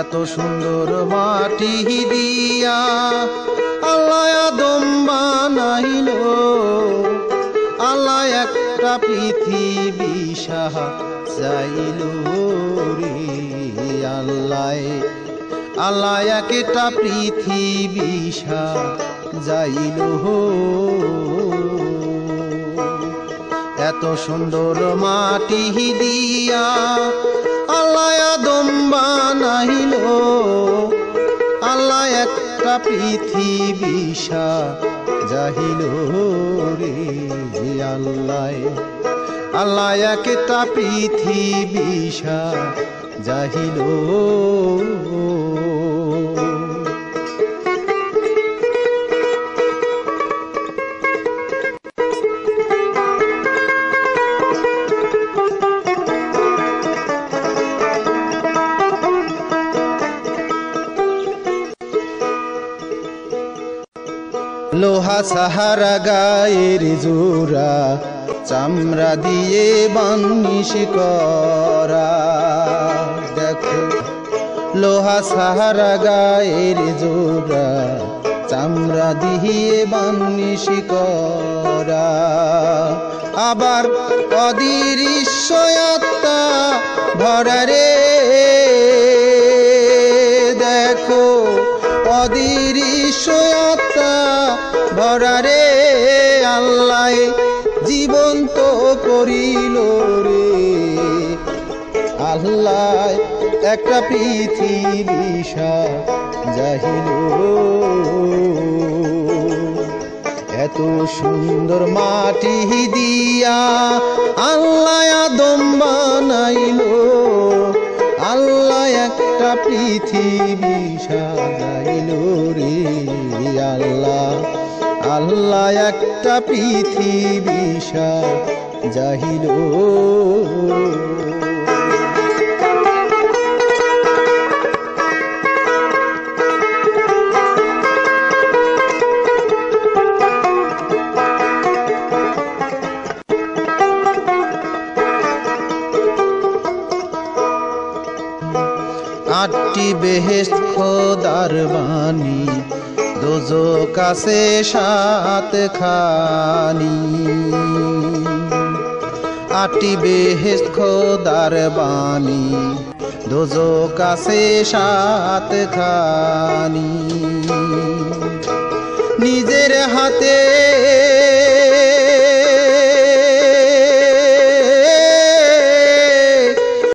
এত সুন্দর মাটি দিয়া আল্লাহ আদম বানাইলো, আল্লাহ একটা পৃথিবী সাজাইলো রে। আল্লাহ একটা পৃথিবী সাজাইলো। এত সুন্দর মাটি দিয়া আল্লাহ আদম বানাইলো, আল্লাহ একটা পৃথিবী সাজাইলো রে। আল্লাহ একটা পৃথিবী সাজাইলো। লোহা সাহারা গায়ের জোড়া, চামড়া দিয়ে বানিশ করা। দেখো লোহা সাহারা গায়ের জোড়া, চামড়া দিয়ে বানিশ করা। আবার অদৃশ্য আত্মা ভরা রে। দেখো অদৃশ্য আত্মা ভরা রে। আল্লাহ জীবন্ত করিল রে। আল্লাহ একটা পৃথিবী সাজাইল। এত সুন্দর মাটি দিয়া আল্লাহ আদম বানাইলো, আল্লাহ একটা পৃথিবী সাজাইলো রে। আল্লাহ একটা পৃথিবী সাজাইলো। আটটি বেহেশত খোদার বাণী, দোজখ আছে সাতখানি। আটটি বেহেশত খোদার বাণী, দোজখ আছে সাতখানি। নিজের হাতে